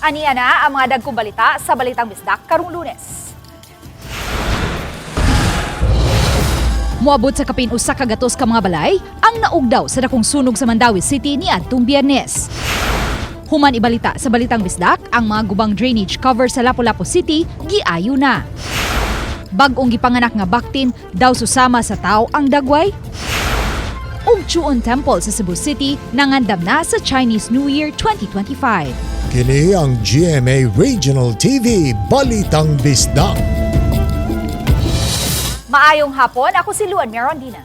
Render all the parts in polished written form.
Aniya na ang mga dagkong balita sa Balitang Bisdak karong Lunes. Moabot sa kapin usa ka gatos ka mga balay ang naugdaw sa dakong sunog sa Mandawi City niadtong Biyernes. Human ibalita sa Balitang Bisdak, ang mga gubang drainage cover sa Lapu-Lapu City giayo na. Bag-ong gipanganak nga baktin daw susama sa tao ang dagway. Ug Chuon Temple sa Cebu City nangandam na sa Chinese New Year 2025. Kini ang GMA Regional TV Balitang Bisdak. Maayong hapon, ako si Luan Merondina.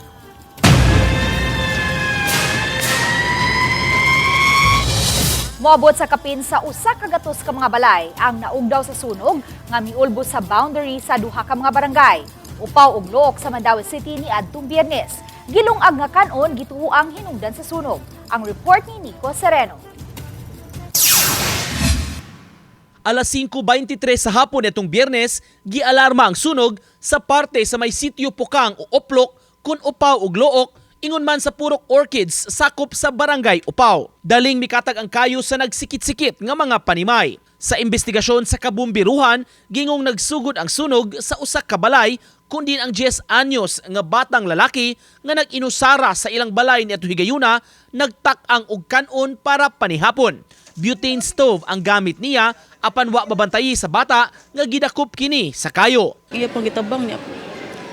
Moabot sa kapin sa usa ka gatos ka mga balay ang naugdaw sa sunog nga miulbo sa boundary sa duha ka mga barangay. Upaw ug Look sa Mandawi City niadtong Biyernes. Gilungag nga kanon gituoang hinungdan sa sunog. Ang report ni Nico Sereno. Alas 5:23 sa hapon itong Biyernes, gialarma ang sunog sa parte sa may sitio Pukang o Oplok kun Upaw ug Look ingon man sa Purok Orchids sakop sa Barangay Upaw. Daling mikatag ang kayo sa nagsikit-sikit nga mga panimay. Sa investigasyon sa kabumbiruhan, gingong nagsugod ang sunog sa usa ka balay kundi ang 10 anyos nga batang lalaki nga nag-inusara sa ilang balay ni Ato Higayuna nagtak-ang og kanon para panihapon. Butane stove ang gamit niya apan wa mabantayi sa bata nga gidakop kini sa kayo. Iya pang gitabang niya.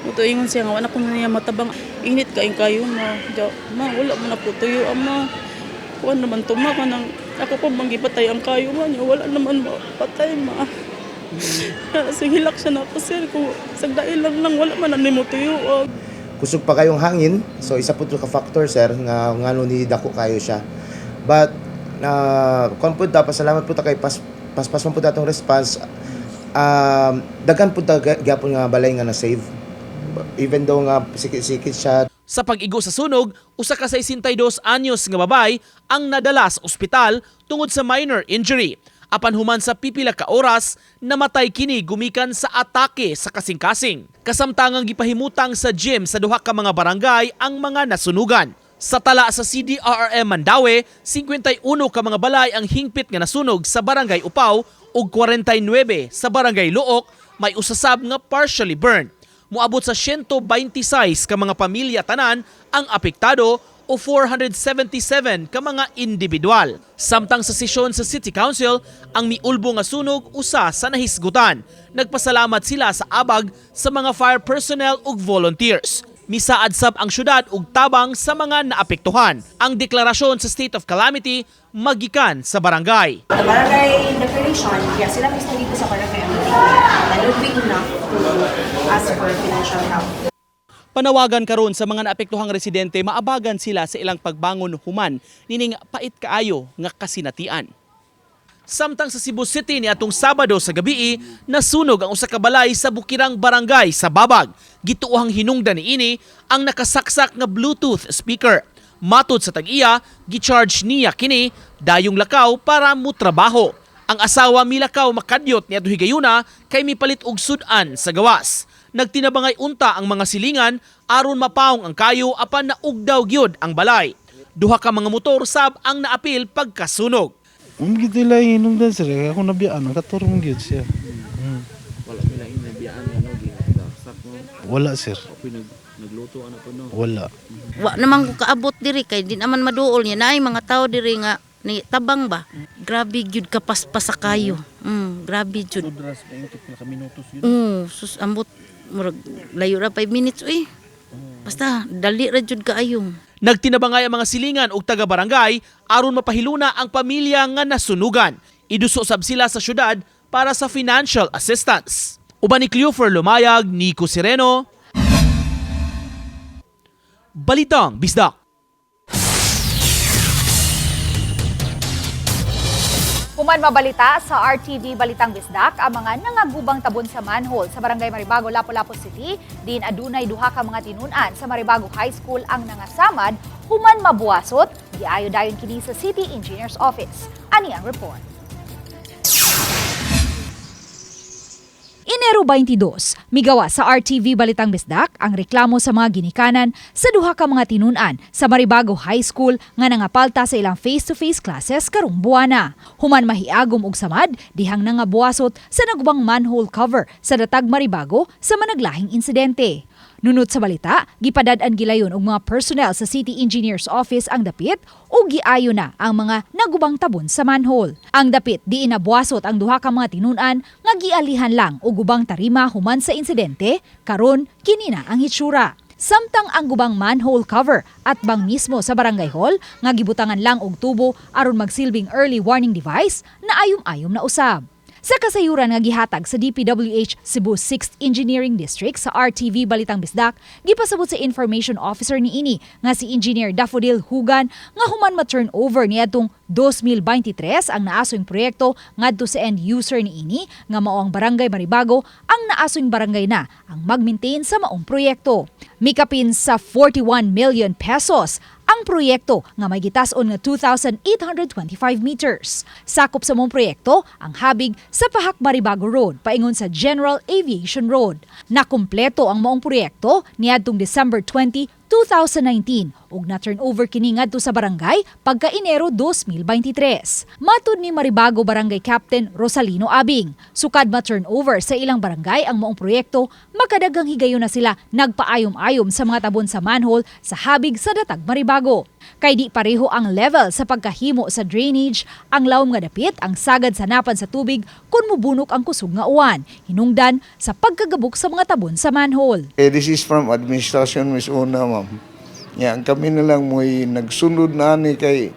Muto ingon siya nga anak ko niya matabang init kain kayo ma. Ma wala man na po tuyo ama. Kuan naman tuma ka nang ako pa manggipatay ang kayo man niya wala naman mapatay ma. Sihilak siya na po sir ko sagdail lang wala man na nimo tuyo. Kusog pa kayong hangin, so isa po ka factor sir nga ngano ni dako kayo siya. But konpud dapat salamat po ta kay paspas man po datong response. Daghan po ta gyapon nga balay nga na save. Even though nga sikit-sikit siya. Sa pag-igo sa sunog, usa ka 62 anyos nga babay ang nadala sa ospital tungod sa minor injury. Apan human sa pipila ka oras, namatay kini gumikan sa atake sa kasing-kasing. Kasamtangang gipahimutang sa gym sa duha ka mga barangay ang mga nasunugan. Sa tala sa CDRRM Mandawi, 51 ka mga balay ang hingpit nga nasunog sa Barangay Upaw ug 49 sa Barangay Look may usasab nga partially burned. Moabot sa 126 ka mga pamilya tanan ang apektado o 477 ka mga individual. Samtang sa sesyon sa City Council, ang miulbo nga sunog usa sa nahisgutan. Nagpasalamat sila sa abag sa mga fire personnel ug volunteers. Misaad sab ang syudad ug tabang sa mga naapektuhan. Ang deklarasyon sa state of calamity magikan sa barangay. The barangay declaration, yeah, sila mismo dito sa barangay that would be enough to ask for financial help. Panawagan karon sa mga naapektuhang residente maabagan sila sa ilang pagbangon human nining pait kaayo nga kasinatian. Samtang sa Cebu City ni atong Sabado sa gabi, nasunog ang usa ka balay sa Bukirang Barangay sa Babag. Gituohang hinungdan niini ang nakasaksak nga Bluetooth speaker. Matod sa tag-iya, gicharge niya kini dayong lakaw para mutrabaho. Ang asawa milakaw makadyot ni Ato Higayuna kay mipalit og sudan sa gawas. Nagtinabangay unta ang mga silingan aron mapaong ang kayo apan naugdaw gyud ang balay. Duha ka mga motor sab ang naapil pagkasunog. Gito lang hinungdan sir, ako nabiyaan, katurong gyud siya. Wala nila inabiyaan ano ginagsak mo. Wala sir. Nagluto ano po no. Wala. Wa naman ko kaabot diri kay di naman maduol niya nay mga tao diri nga ni tabang ba. Grabe gyud kapaspas sa kayo. Grabe gyud. Sudras na yung na minutos yun. Sus ambot murag layo ra 5 minutes uy. Basta dali ra jud kaayo. Nagtinabangay ang mga silingan ug taga-barangay aron mapahiluna ang pamilya nga nasunugan. Iduso sab sila sa syudad para sa financial assistance. Uban ni Cleofer Lumayag, Nico Sereno. Balitang Bisdak. Human mabalita sa RTV Balitang Bisdak ang mga nangagubang tabon sa manhole sa Barangay Maribago, Lapu-Lapu City. Din adunay duha ka mga tinunan sa Maribago High School ang nangasamad human mabuwasot. Giayo dayon kini sa City Engineer's Office. Ani ang report. Enero 22, migawa sa RTV Balitang Bisdak ang reklamo sa mga ginikanan sa duha ka mga tinunan sa Maribago High School nga nangapalta sa ilang face-to-face classes karong buwana. Human mahiagom og samad dihang nangabuasot sa nagubang manhole cover sa Datag Maribago sa managlahing insidente. Nunot sa balita, gipadad-an gilayon og mga personnel sa City Engineer's Office ang dapit o giayo na ang mga nagubang tabon sa manhole. Ang dapit di inabuasot ang duha ka mga tinunan nga gialihan lang og ubang tarima human sa insidente, karon kini na ang hitsura. Samtang ang gubang manhole cover at bang mismo sa barangay hall nga gibutangan lang og tubo aron magsilbing early warning device na ayom-ayom na usab. Sa kasayuran nga gihatag sa DPWH Cebu 6th Engineering District sa RTV Balitang Bisdak, gipasabot sa Information Officer niini nga si Engineer Daffodil Hugan nga human ma-turn over niadtong 2023 ang naasoing proyekto ngadto sa end user niini nga mao ang Barangay Maribago ang naasoing barangay na ang mag-maintain sa maong proyekto. Mikapin sa 41 million pesos ang proyekto nga may gitason nga 2,825 meters. Sakop sa mong proyekto ang habig sa Pahak Maribago Road paingon sa General Aviation Road. Nakumpleto ang maong proyekto niadtong December 20, 2019 ug na-turn over kini ngadto sa barangay pagka Enero 2023. Matud ni Maribago Barangay Captain Rosalino Abing, sukad ma-turn over sa ilang barangay ang maong proyekto, makadagang higayon na sila nagpaayom-ayom sa mga tabon sa manhole sa habig sa Datag Maribago. Kay di pareho ang level sa pagkahimo sa drainage, ang lawom nga dapit ang sagad sa napan sa tubig kun mubunok ang kusog nga uwan, hinungdan sa pagkagabok sa mga tabon sa manhole. This is from administration Miss Una, ma'am. Yan, kami na lang mo'y nagsunod na ni kay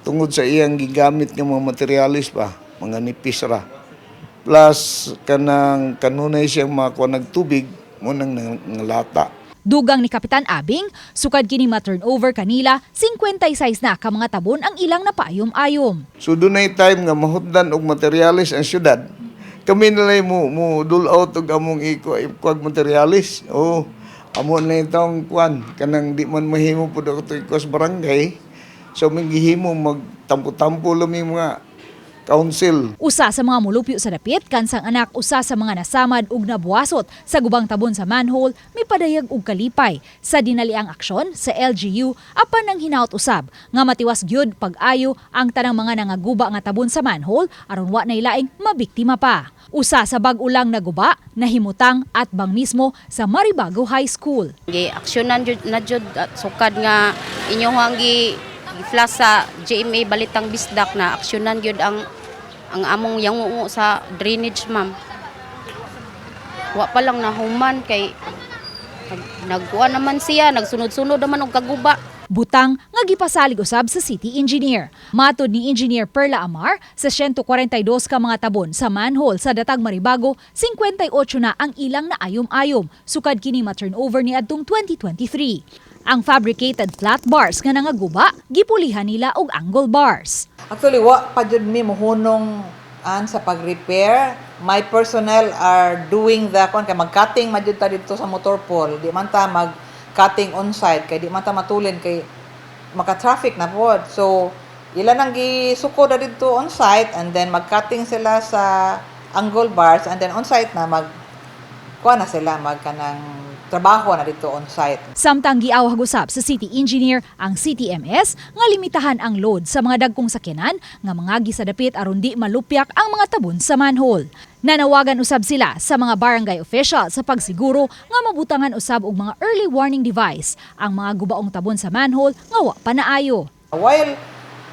tungod sa iyang gigamit ng mga materialis pa, mga nipis ra. Plus, kanunay siyang makuha nagtubig, munang nalata. Dugang ni Kapitan Abing, sukad kini ma-turn over kanila, 56 na ka mga tabon ang ilang napaayom-ayom. So doon time nga mahutdan og materialis ang syudad. Kami nalay mo dul out og among ikuag materialis. Oh, amo na itong kuan kanang di man mahimo pud ato ikos barangay. So manggihimo magtampo-tampo lami mga council. Usa sa mga mulupyo sa dapit kansang anak usa sa mga nasamad ug nabuwasot sa gubang tabon sa manhole mipadayag og kalipay sa dinaliang aksyon sa LGU apan nang hinaut usab nga matiwas gyud pag-ayo ang tanang mga nangaguba nga tabon sa manhole aron wa nay laing mabiktima pa. Usa sa bag-o lang naguba nahimutang at bang mismo sa Maribago High School. Aksyonan jud na jud sukad nga inyohang i-flash sa GMA Balitang Bisdak na aksyonan gyud ang among yangungo sa drainage, ma'am. Wa pa lang nahuman kay nagkuha naman siya, nagsunod-sunod naman og kaguba. Butang nga gipasalig usab sa City Engineer. Matod ni Engineer Perla Amar, sa 142 ka mga tabon sa manhole sa Datag Maribago, 58 na ang ilang naayom-ayom, sukad kini ma-turn over ni adtong 2023. Ang fabricated flat bars nga nangaguba, gipulihan nila og angle bars. Actually, wa pa jud mi mohunong sa pag-repair. My personnel are doing the kay mag-cutting man jud ta dito sa motor pool. Di man ta mag-cutting on-site kay di man ta matulin kay maka-traffic na pod. So, ila nang gisuko na dito on-site and then mag-cutting sila sa angle bars and then on-site na kuha na sila magkanang trabaho na dito on-site. Samtang giawhag usab sa City Engineer ang CTMS nga limitahan ang load sa mga dagkong sakyanan nga mangagi sa dapit aron di malupyak ang mga tabon sa manhole. Nanawagan usab sila sa mga barangay official sa pagsiguro nga mabutangan usab og mga early warning device ang mga gubaong tabon sa manhole nga wa pa naayo. While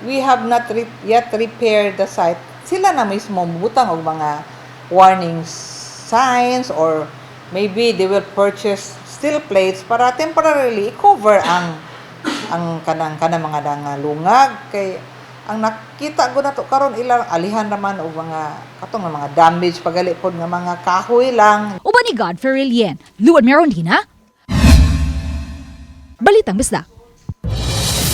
we have not yet repaired the site, sila na mismo mabutang og mga warning signs or maybe they will purchase steel plates para temporarily i-cover ang kanang mga lungag kay ang nakita ko na to karon ilang alihan naman og mga katong mga damage pagali pod nga mga kahoy lang. Uban ni Godfrey Rilien, Luan Merondina, Balitang Bisdak.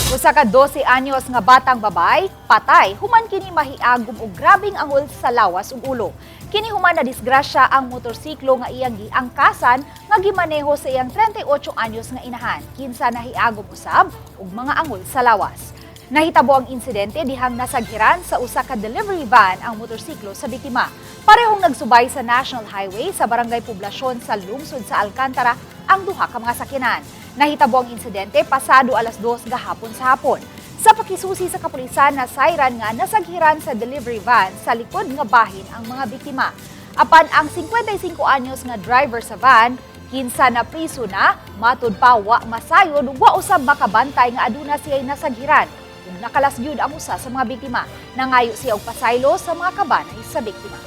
Usa ka 12 anyos nga batang babay, patay human kini mahiagom og grabing angol sa lawas ug ulo. Kini human na disgrasya ang motorsiklo nga iyang giangkasan nga gimaneho sa iyang 38 anyos nga inahan. Kinsa nahiagom usab og mga angol sa lawas. Nahitabo ang insidente dihang nasaghiran sa usa ka delivery van ang motorsiklo sa biktima. Parehong nagsubay sa National Highway sa Barangay Poblasyon sa lungsod sa Alcantara ang duha ka mga sakyanan. Nahitabo ang insidente pasado 2:00 gahapon sa hapon. Sa pakisusi sa kapulisan na sayran nga nasaghiran sa delivery van sa likod nga bahin ang mga biktima. Apan ang 55 anyos nga driver sa van kinsa na priso na, matud pa wa masayod, wa usab makabantay nga aduna siya'y nasaghiran. Kung nakalasgyud ang usa sa mga biktima, nangayo siya og pasaylo sa mga kabanay sa biktima.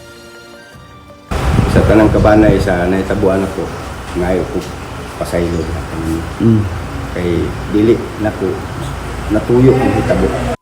Sa tanang kabanay sa nahitabuan ako, ngayo ko pasaylo na kay dili nako natuyo ang hitabo.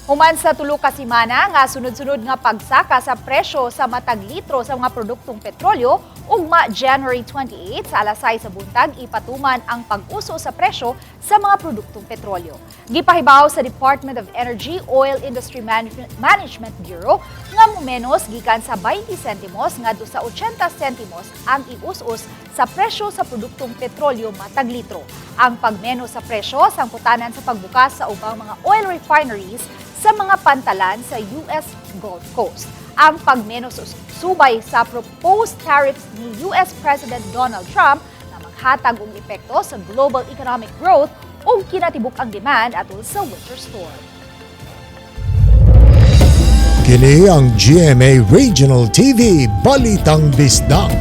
Human sa tulo ka semana nga sunod-sunod nga pagsaka sa presyo sa matag litro sa mga produktong petrolyo, ugma January 28 sa alas 6 sa buntag ipatuman ang pag-uso sa presyo sa mga produktong petrolyo. Gipahibaw sa Department of Energy Oil Industry Management Bureau nga mumenos gikan sa 20 sentimos ngadto sa 80 sentimos ang ius-us sa presyo sa produktong petrolyo matag litro. Ang pagmenos sa presyo sangputanan sa pagbukas sa ubang mga oil refineries sa mga pantalan sa US Gulf Coast. Ang pagmenos subay sa proposed tariffs ni US President Donald Trump na maghatag og epekto sa global economic growth ug kinatibuk ang demand atol sa winter storm. Kini ang GMA Regional TV Balitang Bisdak.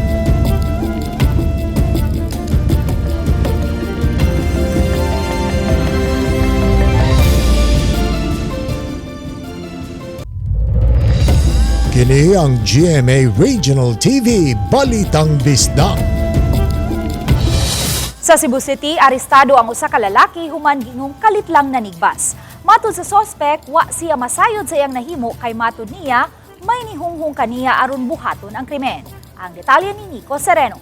Kini ang GMA Regional TV Balitang Bisdak. Sa Cebu City, arestado ang usa ka lalaki human gingong kalit lang nanigbas. Matud sa sospek, wa siya masayod sa iyang nahimo kay matud niya may nihunghong kaniya aron buhaton ang krimen. Ang detalye ni Nico Sereno.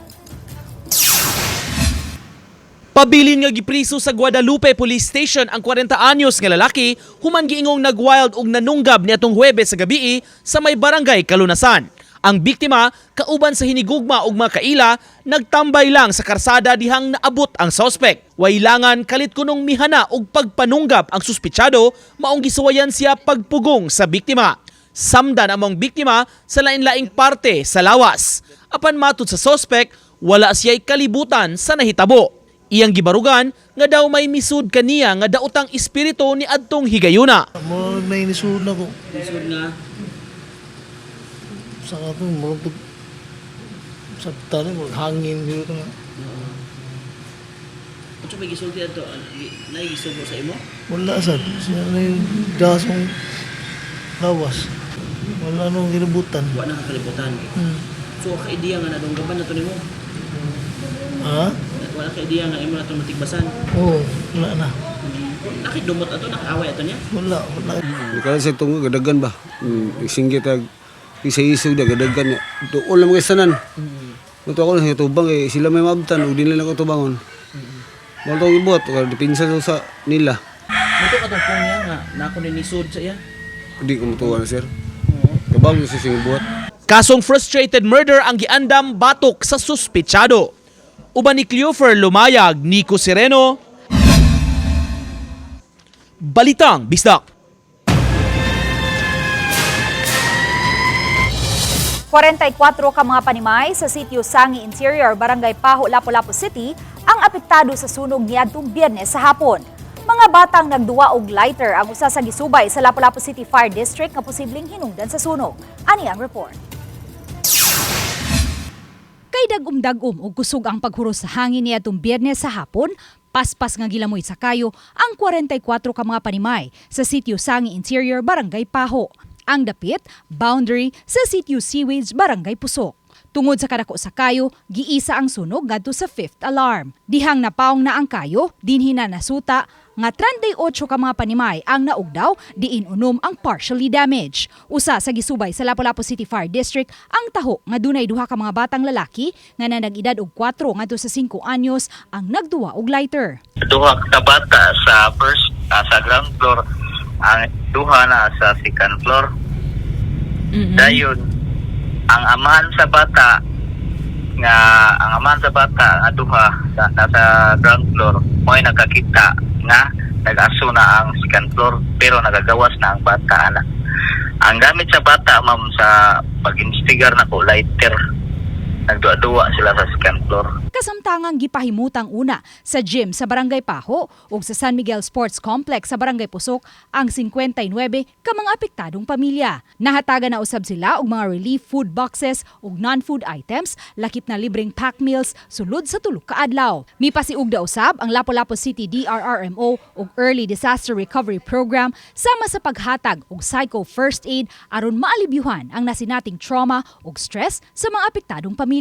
Pabilin nga gipriso sa Guadalupe Police Station ang 40 anyos nga lalaki human giingong nagwild og nanunggab niadtong Huwebes sa gabii sa may barangay Kalunasan. Ang biktima, kauban sa hinigugma og mga kaila, nagtambay lang sa karsada dihang naabot ang suspect. Wailangan kalit kunong mihana og pagpanunggab ang suspitsado, maong gisuwayan siya pagpugong sa biktima. Samdan among biktima sa lain-laing parte sa lawas. Apan matud sa suspect, wala siya'y kalibutan sa nahitabo. Iyang gibarugan nga daw may misud kaniya nga daotang espiritu ni adtong higayuna. Mo nainisud na ko. Misud nga Sa atong mo sa tali mo hangin dito nga. Unsa may gisulti adto? Nay gisubo sa imo? Wala sad. Siya na yung dasong lawas. Wala nung ginabutan. Wa na kalibutan. So ka idea nga nadunggaban nato nimo. Ha? Wala ka idea nga imo nato matigbasan. Oo, wala na. Nakidumot ato, nakaaway ato niya. Wala. Kaya sa itong gadagan ba? Singgit ag isa-isog na gadagan niya. Doon lang mga sanan. Ito ako na tubang eh. Sila may mabtan. O din lang ako tubangon. Wala itong ibuhat. Dipinsa sa nila. Muto ka itong niya nga na ako ninisod sa iya. Hindi ko mutuwa na sir. Kabaw sa sing ibuhat. Kasong frustrated murder ang giandam batok sa suspitsado. Uban ni Cleofer Lumayag, Nico Sereno, Balitang Bisdak. 44 ka mga panimay sa sitio Sangi Interior, Barangay Paho, Lapu-Lapu City ang apektado sa sunog niadtong Biyernes sa hapon. Mga batang nagduwa og lighter ang usa sa gisubay sa Lapu-Lapu City Fire District nga posibleng hinungdan sa sunog. Ani ang report. Kay dagum-dagum og kusog ang paghuros sa hangin niadtong Biyernes sa hapon, paspas nga gilamoy sa kayo ang 44 ka mga panimay sa sitio Sangi Interior, Barangay Paho. Ang dapit, boundary sa sitio Seaweeds, Barangay Pusok. Tungod sa kadako sa kayo, giisa ang sunog ngadto sa 5th alarm. Dihang napaong na ang kayo, dinhi na nasuta nga 38 ka mga panimay ang naugdaw, diin unom ang partially damaged. Usa sa gisubay sa Lapu-Lapu City Fire District ang taho nga dunay duha ka mga batang lalaki nga nanag-edad og 4 ngadto sa 5 anyos ang nagduwa og lighter. Duha ka bata sa first sa ground floor, ang duha na sa second floor. Dayon ang amahan sa bata nga ang aman sa bata nga duha nasa ground floor mo'y nakakita nga nag-aso na ang second floor pero nagagawas na ang bata ana. Ang gamit sa bata ma'am sa pag-investigar na ko lighter. Nagduwa-duwa sila sa second floor. Kasamtangang gipahimutang una sa gym sa Barangay Paho ug sa San Miguel Sports Complex sa Barangay Pusok ang 59 ka mga apektadong pamilya. Nahatagan na usab sila og mga relief food boxes ug non-food items, lakip na libreng pack meals sulod sa tulo ka adlaw. Mipasiug da usab ang Lapu-Lapu City DRRMO ug Early Disaster Recovery Program sama sa paghatag og psycho first aid aron maalibyuhan ang nasinating trauma ug stress sa mga apektadong pamilya.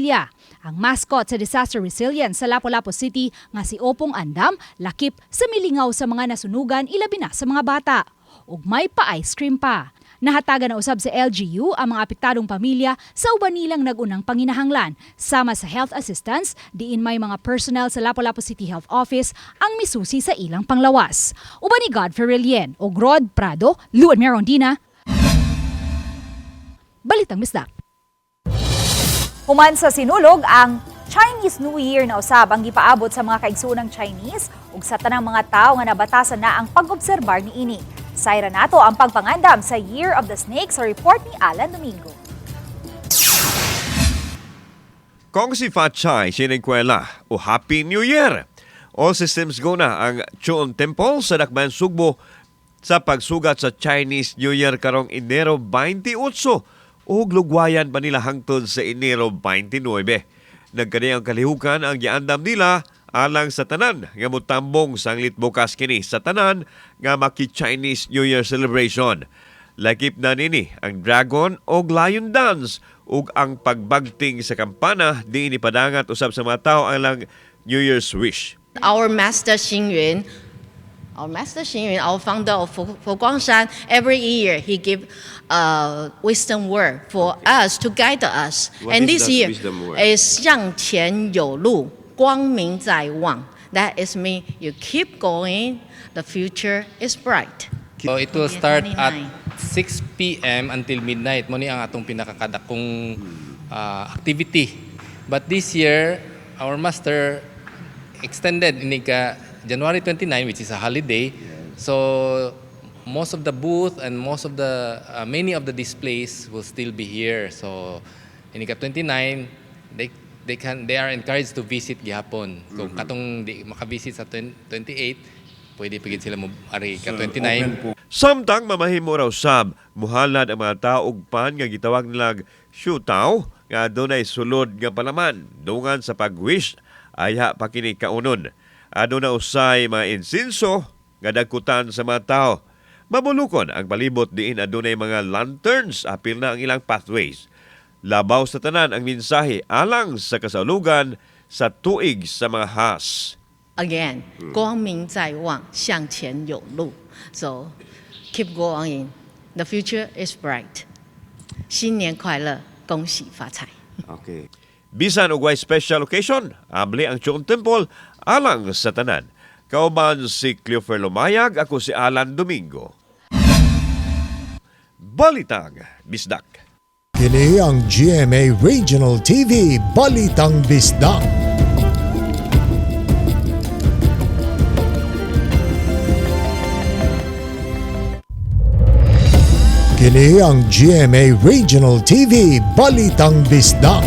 Ang mascot sa Disaster Resilience sa Lapu-Lapu City nga si Opong Andam lakip sa milingaw sa mga nasunugan ilabi na sa mga bata. Ug may pa-ice cream pa. Nahatagan na usab sa LGU ang mga apektadong pamilya sa uban nilang nagunang panginahanglan. Sama sa health assistance, diin may mga personnel sa Lapu-Lapu City Health Office ang misusi sa ilang panglawas. Uban ni Godfrey Relien o Rod Prado, Luan Merondina. Balitang Misdak. Human sa sinulog ang Chinese New Year na usab ang gipaabot sa mga kaigsuonang Chinese ug sa tanang mga tawo nga nabatasan na ang pag-obserbar niini. Sayra nato ang pagpangandam sa Year of the Snake sa report ni Alan Domingo. Kung si Fa Chai sinigkwela o Happy New Year! All systems go na ang Chuon Temple sa Dakbayan Sugbo sa pagsugat sa Chinese New Year karong Enero 28 ug lugwayan pa nila hangtod sa Enero 29. Nagkani ang kalihukan ang giandam nila alang sa tanan nga motambong sanglit bukas kini sa tanan nga maki-Chinese New Year celebration. Lakip na nini ang Dragon o Lion Dance ug ang pagbagting sa kampana diini padangat usab sa mga tawo ang New Year's wish. Our Master Xing Yun, our founder of Foguangshan, every year he give wisdom word for us to guide us. What and is this that year wisdom word? is 向前有路，光明在望. That is mean you keep going, the future is bright. So it will start at 6 p.m. until midnight. Muni ang atong pinakakadakong activity. But this year, our master extended ini ka January 29, which is a holiday. So most of the booth and most of the many of the displays will still be here. So ini ka 29, they are encouraged to visit gihapon. Kung katong di makabisit sa 28, pwede pigit sila mo ari ka 29. Samtang mamahimo raw sab muhalad ang mga tao og pan nga gitawag nilag shutaw nga adunay sulod nga palaman dungan sa pag-wish ayha pa kini kaunon. Aduna usay mga insinso nga dagkutan sa mga tao. Mabulukon ang palibot diin adunay mga lanterns apil na ang ilang pathways. Labaw sa tanan ang mensahe alang sa kasalugan sa tuig sa mga has. Again, 光明在望，向前有路. So keep going. The future is bright. 新年快乐，恭喜发财. Okay. Bisan og way special occasion, abli ang Chuon Temple alang sa tanan. Kauban si Cleofer Lumayag, ako si Alan Domingo. Balitang Bisdak. Kini ang GMA Regional TV Balitang Bisdak. Kini ang GMA Regional TV Balitang Bisdak.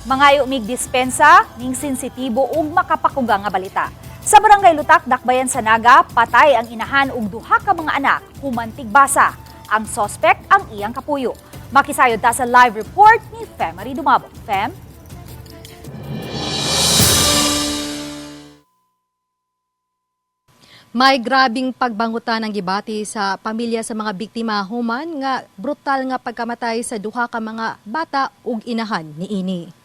Mangayo mig dispensa ning sensitibo ug makapakugang nga balita. Sa Barangay Lutak, Dakbayan sa Naga, patay ang inahan ug duha ka mga anak human tigbasa. Ang suspect ang iyang kapuyo. Makisayod ta sa live report ni Femari Dumabo. Fem? May grabing pagbangutan ng gibati sa pamilya sa mga biktima human nga brutal nga pagkamatay sa duha ka mga bata ug inahan niini.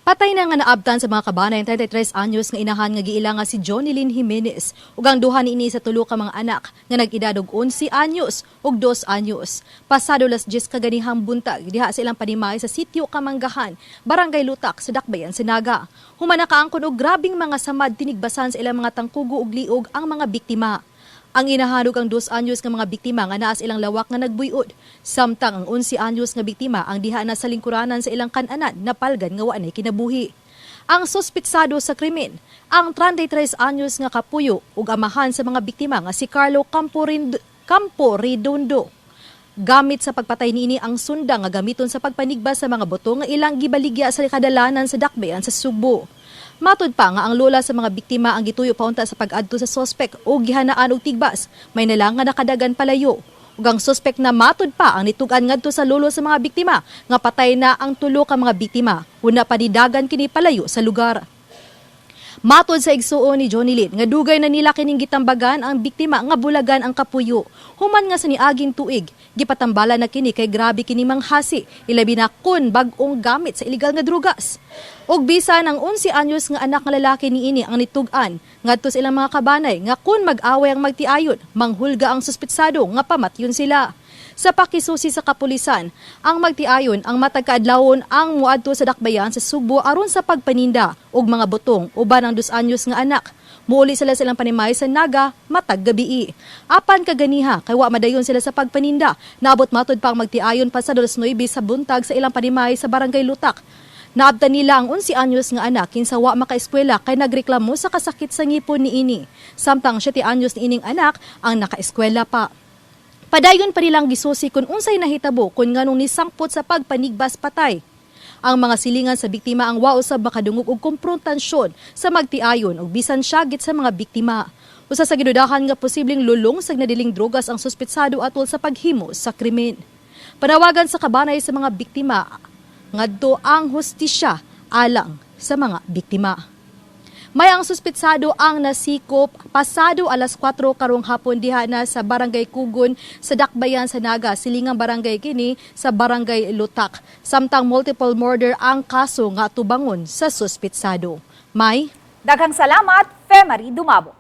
Patay na nga naabtan sa mga kabanay 33 anyos nga inahan nga giila nga si Jonilyn Jimenez ug ang duha niini sa tulo ka mga anak nga nag-edad og 11 anyos ug 2 anyos. Pasado las 10 ka ganihang buntag diha sa ilang panimay sa sitio Kamanggahan, Barangay Lutak sa Dakbayan sa Naga. Human nakaangkon og grabing mga samad tinigbasan sa ilang mga tangkugo ug liog ang mga biktima. Ang inahanog ang 2 anyos nga mga biktima nga naa sa ilang lawak nga nagbuyod. Samtang ang 11 anyos nga biktima ang diha na sa lingkuranan sa ilang kananan na palgan nga wa nay kinabuhi. Ang suspitsado sa krimen, ang 33 anyos nga kapuyo ug amahan sa mga biktima nga si Carlo Campo Redondo. Gamit sa pagpatay niini ang sunda nga gamiton sa pagpanigbas sa mga boto nga ilang gibaligya sa kadalanan sa dakbayan sa Subo. Matud pa nga ang lola sa mga biktima ang gituyo paunta sa pag-adto sa sospek o gihanaan og tigbas, may nalang nga nakadagan palayo. Ug ang sospek na matud pa ang nitugan ngadto sa lolo sa mga biktima nga patay na ang 3 ka mga biktima, una pa didagan kini palayo sa lugar. Matod sa igsuon ni Johnny Lin, nga dugay na nila kining gitambagan ang biktima nga bulagan ang kapuyo. Human nga sa niaging tuig, gipatambala na kini kay grabe kini manghasi, ilabi na kun bag-ong gamit sa illegal nga drugas. Og bisan ang 11 anyos nga anak nga lalaki niini ang nitugan, ngadto sa ilang mga kabanay nga kun mag-away ang magtiayon, manghulga ang suspitsado nga pamatyon sila. Sa pakisusi sa kapulisan, ang magtiayon ang matag kaadlawon ang muadto sa dakbayan sa Subo aron sa pagpaninda ug mga botong uban ang 2 anyos nga anak. Muuli sila silang panimay sa Naga matag gabii. Apan kaganiha kay wa madayon sila sa pagpaninda. Naabot matod pa ang magtiayon pa sa 9 sa buntag sa ilang panimay sa Barangay Lutak. Naabtan nila ang 11 anyos nga anak kinsa wa makaeskwela kay nagreklamo sa kasakit sa ngipon niini. Samtang 7 anyos ni ining anak ang nakaeskwela pa. Padayon pa nilang gisusi kung unsay nahitabo kung nganong nisangpot sa pagpanigbas patay. Ang mga silingan sa biktima ang wa usab makadungog og komprontasyon sa magtiayon ug bisan syagit sa mga biktima. Usa sa gidudahan nga posibleng lulong sa nadiling drogas ang suspitsado atol sa paghimo sa krimen. Panawagan sa kabanay sa mga biktima ngadto ang hustisya alang sa mga biktima. May ang suspitsado ang nasikop pasado alas 4 karong hapon diha na sa Barangay Kugon sa Dakbayan sa Naga, silingang barangay kini sa Barangay Lutak. Samtang multiple murder ang kaso nga tubangon sa suspitsado. May Daghang salamat, Femari Dumabo.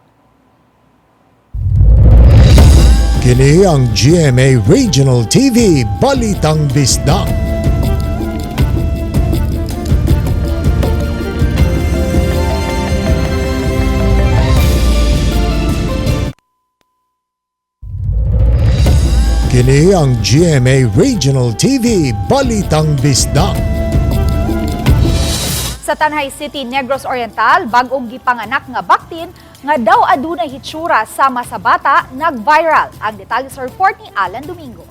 Kini ang GMA Regional TV Balitang Bisdak. Kini ang GMA Regional TV Balitang Bisdak. Sa Tanay City, Negros Oriental, bag-ong gipanganak nga baktin nga daw adunay hitsura sama sa bata nag-viral. Ang detalye sa report ni Alan Domingo.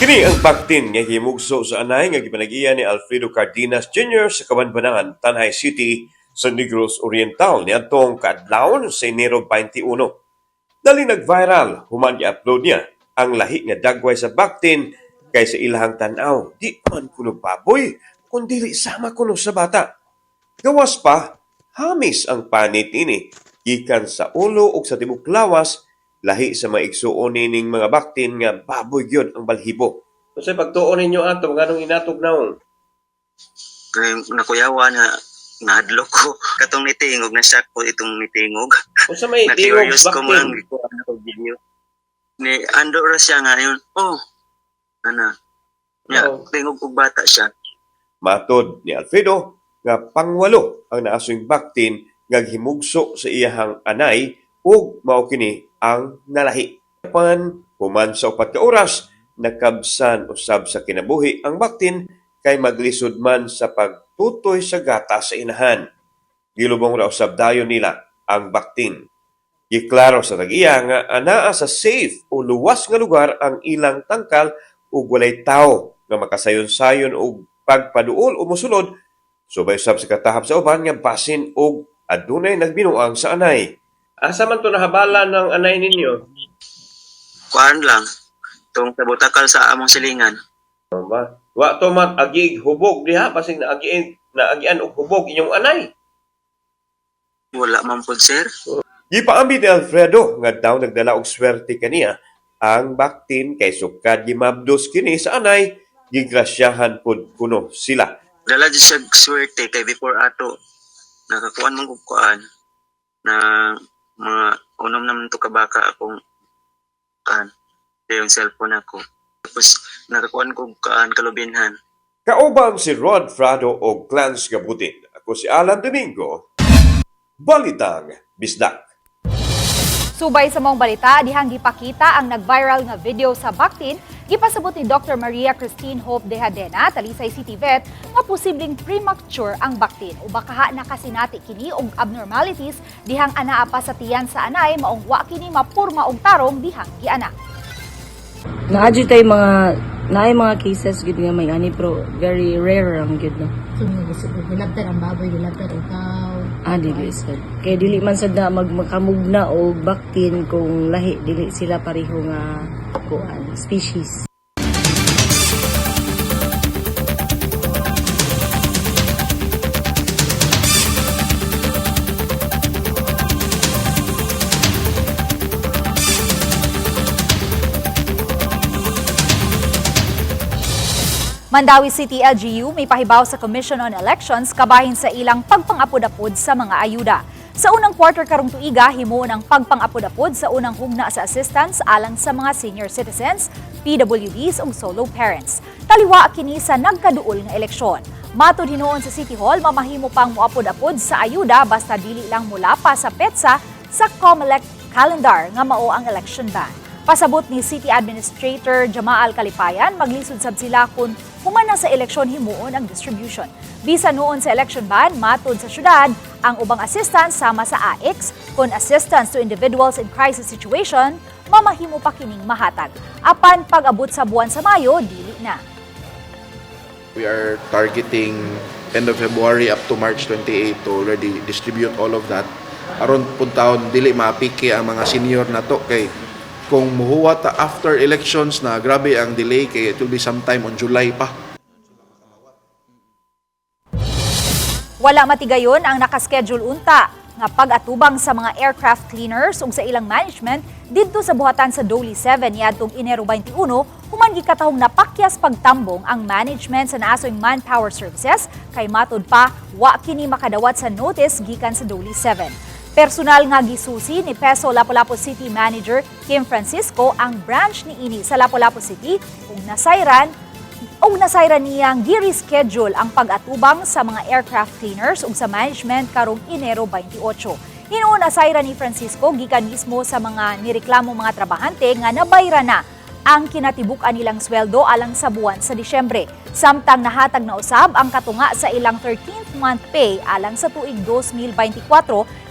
Kini ang baktin nga himugso sa anay nga gipanag-iya ni Alfredo Cardenas Jr. sa Kabanbanangan, Tanay City sa Negros Oriental niadtong kaadlawon sa Enero 21. Dali nag-viral, human i-upload niya ang lahi nga dagway sa baktin kaysa ilahang tanaw. Di man kuno baboy, kundi sama kuno sa bata. Gawas pa, hamis ang panit ini. Gikan sa ulo o sa tibok lawas, lahi sa mga igsuon ning mga baktin nga baboy yun ang balhibo. Kasi pagtuon ninyo ato, ganong inatog naon? Kaya nakuyawa na nahadlok ko. Katong nitingog, na-shock ko itong nitingog. O sa may tingog Na-curious ko mo lang, baktin? ikuha na ko video. Ni Andorra siya nga yun. Oh, ana. Tingog og bata siya. Matod ni Alfredo nga pangwalo ang naaswing baktin nga himugso sa iyahang anay ug mao kini ang nalahi. Pan human sa 4 ka oras nakabsan usab sa kinabuhi ang baktin kay maglisod man sa pagtutoy sa gata sa inahan. Gilubong ra usab dayon nila ang baktin. Giklaro sa tag-iya nga anaa sa safe o luwas nga lugar ang ilang tangkal ug walay tawo nga makasayon-sayon og pagpaduol o mosulod subay usab sa katahap sa uban nga basin og adunay nagbinuang sa anay. Asa man to nahabala ng anay ninyo? Kuan lang. Tong sa butakal sa among silingan. Ba? Wa to man agig hubog diha basing naagian og hubog inyong anay. Wala man pod, sir. Gipaambit ni Alfredo nga daw nagdala og swerte kaniya ang baktin kay sukad gimabdos kini sa anay gigrasyahan pod kuno sila. Dala di siya swerte kay before ato nakakuan mong kuan na mga unom naman to kabaka akong kan yung cellphone ako. Tapos nakakuan ko kaan kalubinhan. Kaubang si Rod Frado o Clarence Gabutin. Ako si Alan Domingo. Balitang Bisdak. Subay sa mong balita, dihang gipakita ang nag-viral nga video sa Bactin, gipasabot ni Dr. Maria Christine Hope Dehadena, Talisay City Vet, nga posibleng premature ang Bactin o baka nakasinati kini og abnormalities dihang anaa pa sa tiyan sa anay maong wa kini mapurma og tarong dihang gianak. Naadyo tayo mga cases gid nga may ani pero very rare ang gid no. So gilabtan ang baboy, gilabtan ikaw. Dili sad. Kay dili man sad na makamugna o Bactin kung lahi dili sila pareho nga kuan species. Mandawi City LGU may pahibaw sa Commission on Elections kabahin sa ilang pagpangapod-apod sa mga ayuda. Sa unang quarter karong tuiga, himuon ang pagpangapod-apod sa unang hugna sa assistance alang sa mga senior citizens, PWDs ug solo parents. Taliwa kini sa nagkaduol nga eleksyon. Matud hinuon sa City Hall, mamahimo pang moapod-apod sa ayuda basta dili lang mula pa sa petsa sa COMELEC calendar nga mao ang election ban. Pasabot ni City Administrator Jamaal Kalipayan, maglisod sab sila kung humana sa eleksyon himuon ang distribution. Bisa noon sa election ban, matud sa syudad, ang ubang assistance sama sa AIX, kung assistance to individuals in crisis situation, mamahimo pa kining mahatag. Apan pag-abot sa buwan sa Mayo, dili na. We are targeting end of February up to March 28 to already distribute all of that. Aron puntaon, dili maapiki ang mga senior na to kay kung muhuwat after elections na grabe ang delay kay it will be sometime on July pa. Wala matigayon ang nakaschedule unta nga pag-atubang sa mga aircraft cleaners ug sa ilang management didto sa buhatan sa Doli 7 niadtong Enero 21 human gikatahong napakyas pagtambong ang management sa naasoy manpower services kay matud pa wa kini makadawat sa notice gikan sa Doli 7. Personal nga gisusi ni Peso Lapu-Lapu City Manager Kim Francisco ang branch ni ini sa Lapu-Lapu City ug nasayran niyang gi-reschedule ang pag-atubang sa mga aircraft cleaners ug sa management karong Enero 28. Hinuon nasayran ni Francisco gikan mismo sa mga nireklamo mga trabahante nga nabayra na ang kinatibuk-an nilang sweldo alang sa buwan sa Disyembre. Samtang nahatag na usab ang katunga sa ilang 13th month pay alang sa tuig 2024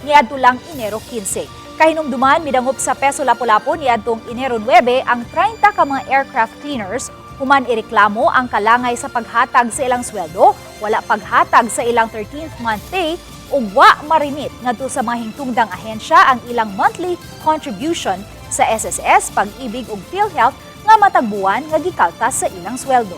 niadto lang Enero 15. Kahinumduman midangop sa Peso Lapu-Lapu niadtong Enero 9 ang 30 ka mga aircraft cleaners human ireklamo ang kalangay sa paghatag sa ilang sweldo, wala paghatag sa ilang 13th month pay ug wa marinit ngadto sa mga hingtungdang ahensya ang ilang monthly contribution sa SSS, Pag-ibig ug PhilHealth nga matagbuan nga gikaltas sa ilang sweldo.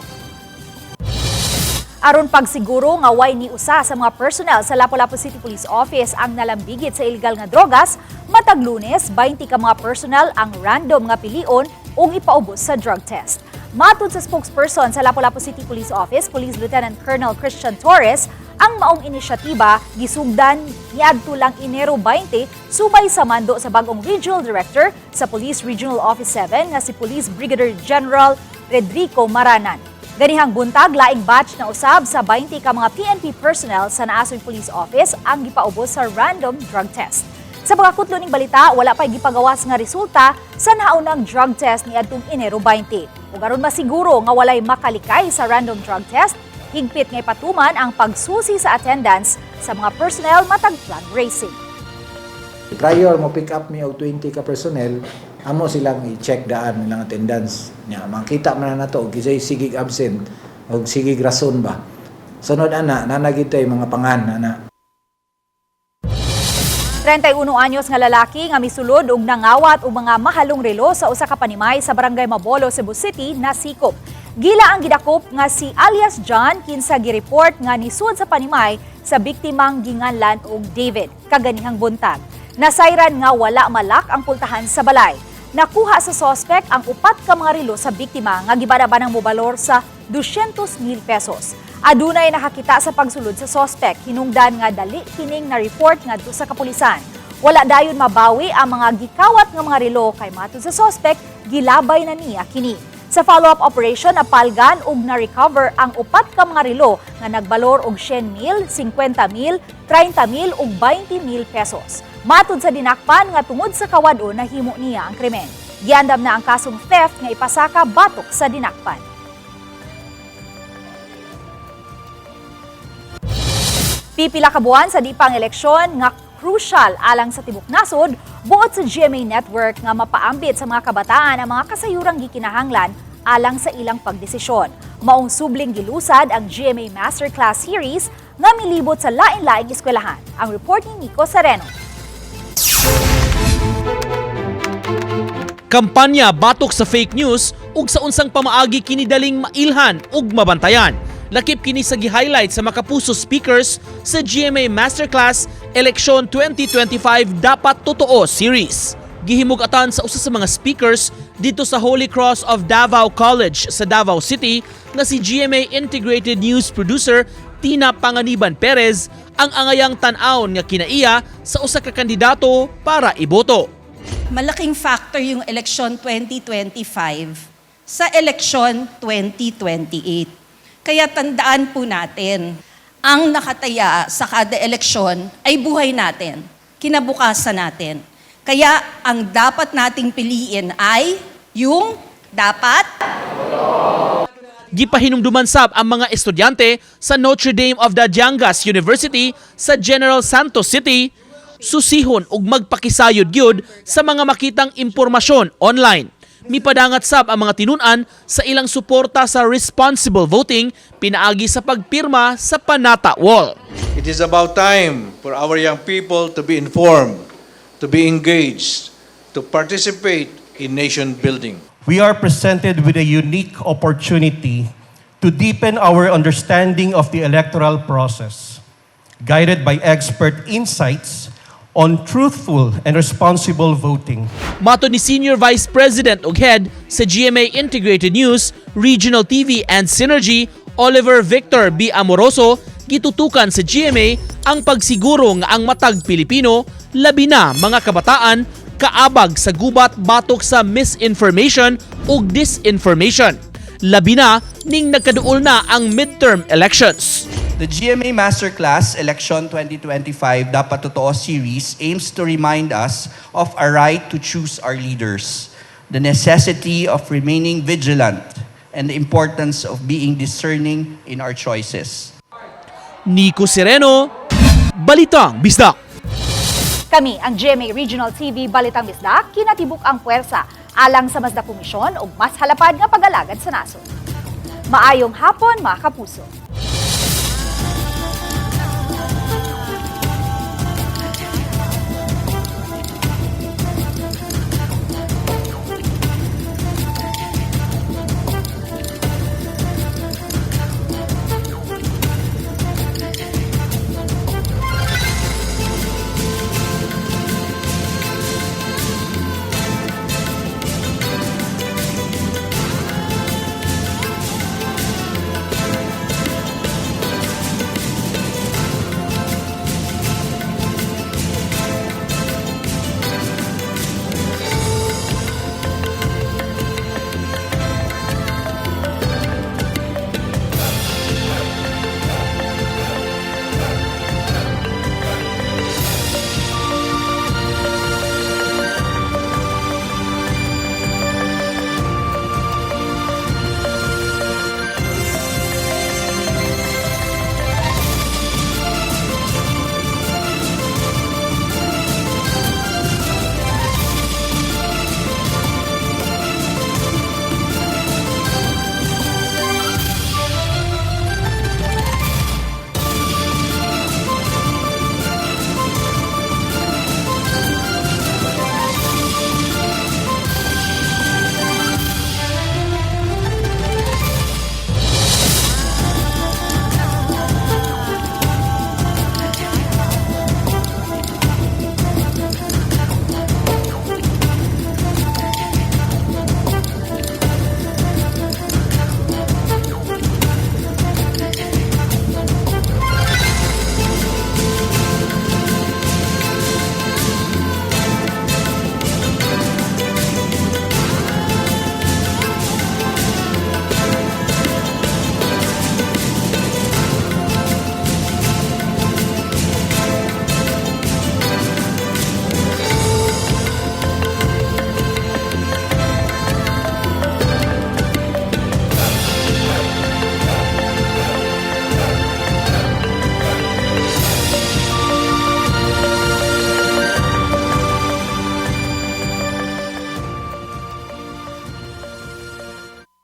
Aron pagsiguro nga way ni usa sa mga personnel sa Lapu-Lapu City Police Office ang nalambigit sa illegal nga drogas, matag Lunes 20 ka mga personnel ang random nga pilion ug ipaubos sa drug test. Matud sa spokesperson sa Lapu-Lapu City Police Office, Police Lieutenant Colonel Christian Torres, ang maong inisyatiba gisugdan niadto lang Enero 20 subay sa mando sa bagong Regional Director sa Police Regional Office 7 nga si Police Brigadier General Redrico Maranan. Ganihang buntag, laing batch na usab sa 20 ka mga PNP personnel sa Naasoy Police Office ang gipaubos sa random drug test. Sa pagkakutlo ning balita, wala pa'y gipagawas nga resulta sa naunang drug test niadtong Enero 20. Ug aron masiguro nga walay makalikay sa random drug test, higpit nga ipatuman ang pagsusi sa attendance sa mga personnel matag flag racing. Prior mo pick up mi og 20 ka personnel, amo silang i-check daan nilang attendance nya. Makita man na to og kisay sigig absent og sigig rason ba. Sunod ana nanagitay mga pangan ana. 31 anyos nga lalaki nga misulod og nangawat og mga mahalong relo sa usa ka panimay sa Barangay Mabolo, Cebu City nasikop. Gila ang gidakop nga si alias John kinsa gireport nga nisud sa panimay sa biktimang ginganlan og David kaganihang buntag. Nasayran nga wala malak ang pultahan sa balay. Nakuha sa suspect ang upat ka mga relo sa biktima nga gibadabanang mobalor sa 200,000 pesos. Adunay nakakita sa pagsulod sa suspect, hinungdan nga dali kining na report ngadto sa kapulisan. Wala dayon mabawi ang mga gikawat nga mga relo kay matud sa suspect, gilabay na niya kini. Sa follow-up operation, napalgan ug na-recover ang upat ka mga relo nga nagbalor og 100,000, 50,000, 30,000 ug 20,000 pesos. Matud sa dinakpan nga tungod sa kawad-o nahimo niya ang krimen. Giandam na ang kasong theft nga ipasaka batok sa dinakpan. Pipila ka buwan sa di pang eleksyon nga crucial alang sa tibok nasod, buot sa GMA Network nga mapaambit sa mga kabataan ang mga kasayurang gikinahanglan alang sa ilang pagdesisyon. Maong subling gilusad ang GMA Masterclass Series nga milibot sa lain-laing eskwelahan. Ang report ni Nico Sereno. Kampanya batok sa fake news ug sa unsang pamaagi kinidaling mailhan ug mabantayan. Lakip kini sa gi-highlight sa makapuso speakers sa GMA Masterclass Election 2025 Dapat Totoo series. Gihimug-atan sa usa sa mga speakers dito sa Holy Cross of Davao College sa Davao City na si GMA Integrated News Producer Tina Panganiban Perez ang angayang tan-aon nga kinaiya sa usa ka kandidato para iboto. Malaking factor yung election 2025 sa election 2028. Kaya tandaan po natin, ang nakataya sa kada eleksyon ay buhay natin, kinabukasan natin. Kaya ang dapat nating piliin ay yung dapat Gipahinumduman sab ang mga estudyante sa Notre Dame of the Jangas University sa General Santos City susihon ug magpakisayod gyud sa mga makitang impormasyon online. Mipadangat sab ang mga tinun-an sa ilang suporta sa responsible voting pinaagi sa pagpirma sa Panata Wall. It is about time for our young people to be informed, to be engaged, to participate in nation building. We are presented with a unique opportunity to deepen our understanding of the electoral process, guided by expert insights on truthful and responsible voting. Mato ni Senior Vice President ug Head sa GMA Integrated News, Regional TV and Synergy, Oliver Victor B. Amoroso, gitutukan sa GMA ang pagsiguro nga ang matag Pilipino, labi na mga kabataan, kaabag sa gubat batok sa misinformation ug disinformation. Labi na ning nagkaduol na ang midterm elections. The GMA Masterclass Election 2025 Dapat Totoo series aims to remind us of our right to choose our leaders, the necessity of remaining vigilant, and the importance of being discerning in our choices. Nico Sereno, Balitang Bisdak. Kami ang GMA Regional TV Balitang Bisdak, kinatibuk ang puwersa alang sa mas na komisyon o mas halapad nga pag-alagad sa nasod. Maayong hapon mga kapuso.